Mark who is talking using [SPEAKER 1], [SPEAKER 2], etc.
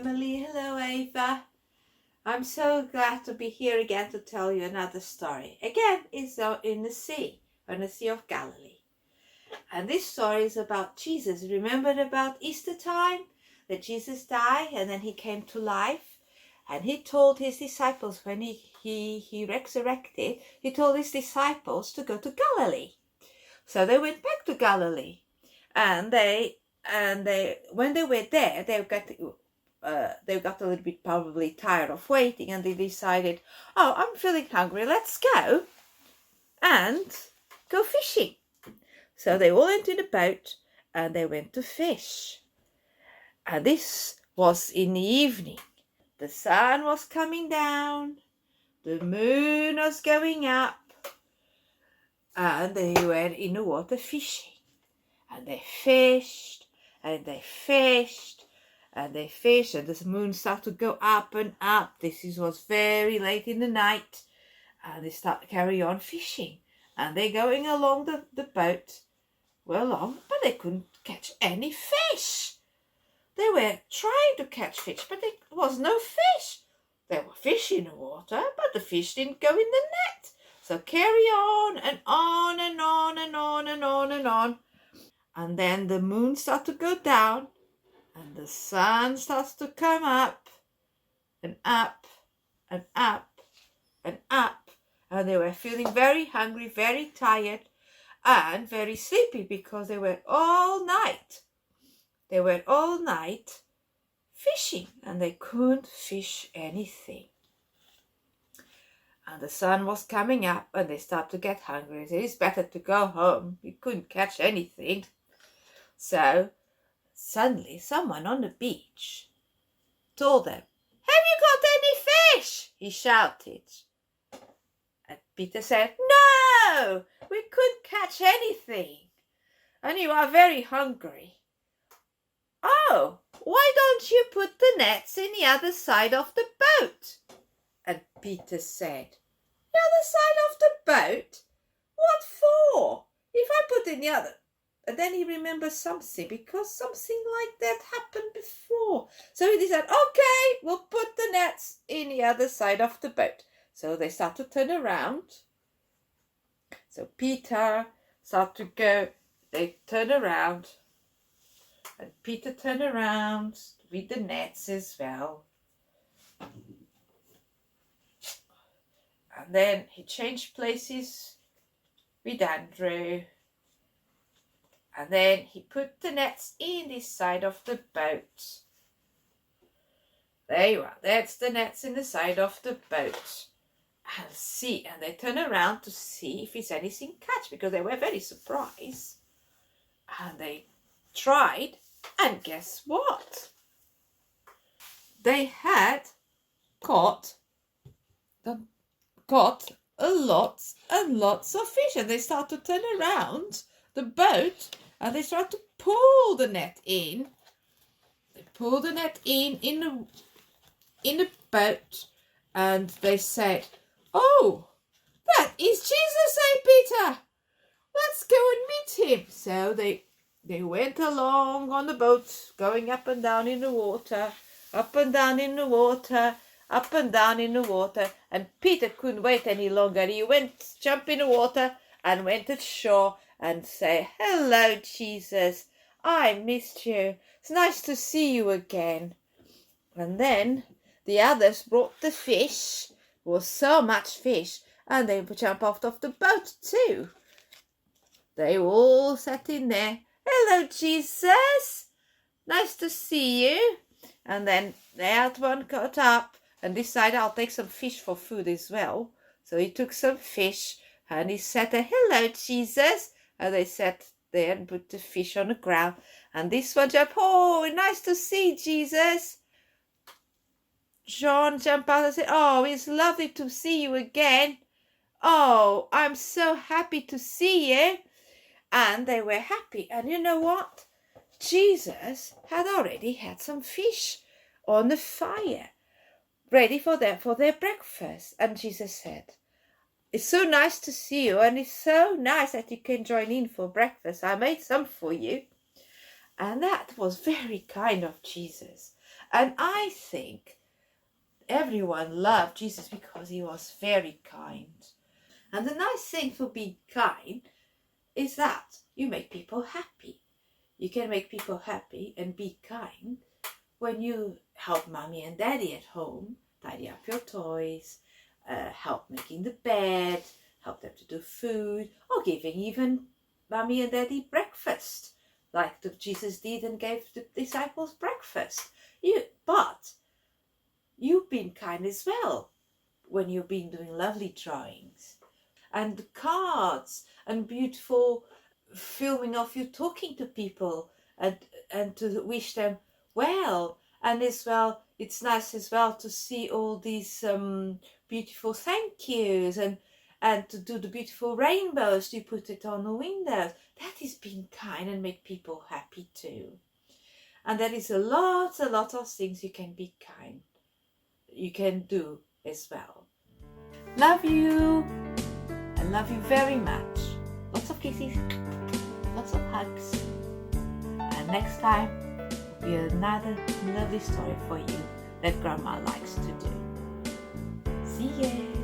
[SPEAKER 1] family. Hello, Ava. I'm so glad to be here again to tell you another story. Again, it's in the sea, on the Sea of Galilee. And this story is about Jesus. Remember about Easter time? That Jesus died and then he came to life. And he told his disciples when he resurrected, he told his disciples to go to Galilee. So they went back to Galilee. And when they were there, they got a little bit probably tired of waiting, and they decided, oh, I'm feeling hungry, let's go and go fishing. So they all went in the boat and they went to fish. And this was in the evening. The sun was coming down, the moon was going up, and they were in the water fishing. And they fished, and they fished, and they fished, and the moon started to go up and up. This was very late in the night, and they start carry on fishing. And they're going along the boat, well along, but they couldn't catch any fish. They were trying to catch fish, but there was no fish. There were fish in the water, but the fish didn't go in the net. So carry on and on and on and on and on and on. And then the moon starts to go down and the sun starts to come up and up and up and up. And they were feeling very hungry, very tired and very sleepy because they were all night. They were all night fishing and they couldn't fish anything. And the sun was coming up and they started to get hungry. They said, it's better to go home. We couldn't catch anything. So suddenly someone on the beach told them, have you got any fish? He shouted. And Peter said, no, we couldn't catch anything. And you are very hungry. Oh, why don't you put the nets in the other side of the boat? And Peter said, the other side of the boat? What for? If I put in the other... And then he remembers something, because something like that happened before. So he decided, okay, we'll put the nets in the other side of the boat. So they start to turn around. So Peter started to go, they turn around. And Peter turned around with the nets as well. And then he changed places with Andrew. And then he put the nets in this side of the boat. There you are. That's the nets in the side of the boat. And see, and they turn around to see if it's anything catch, because they were very surprised. And they tried, and guess what? They had caught a lots and lots of fish, and they start to turn around the boat and they start to pull the net in. They pull the net in the boat, and they said, oh, that is Jesus, eh, Peter? Let's go and meet him. So they went along on the boat, going up and down in the water, up and down in the water, up and down in the water. And Peter couldn't wait any longer. He went, jump in the water and went to shore and say, hello, Jesus, I missed you. It's nice to see you again. And then the others brought the fish. There was so much fish, and they jumped out of the boat too. They all sat in there. Hello, Jesus, nice to see you. And then the other one got up and decided, I'll take some fish for food as well. So he took some fish and he said, hello, Jesus. And they sat there and put the fish on the ground. And this one jumped, oh, nice to see Jesus. John jumped out and said, oh, it's lovely to see you again. Oh, I'm so happy to see you. And they were happy. And you know what? Jesus had already had some fish on the fire, ready for them for their breakfast. And Jesus said, it's so nice to see you, and it's so nice that you can join in for breakfast. I made some for you. And that was very kind of Jesus. And I think everyone loved Jesus because he was very kind. And the nice thing for being kind is that you make people happy. You can make people happy and be kind when you help mommy and daddy at home, tidy up your toys, help making the bed, help them to do food, or giving even mommy and daddy breakfast, like Jesus did and gave the disciples breakfast. But you've been kind as well when you've been doing lovely drawings and cards and beautiful filming of you talking to people and to wish them well. And as well, it's nice as well to see all these beautiful thank yous and to do the beautiful rainbows. You put it on the windows. That is being kind and make people happy too. And there is a lot of things you can be kind. You can do as well. Love you. I love you very much. Lots of kisses, lots of hugs. And next time will be another lovely story for you that Grandma likes to do. See ya!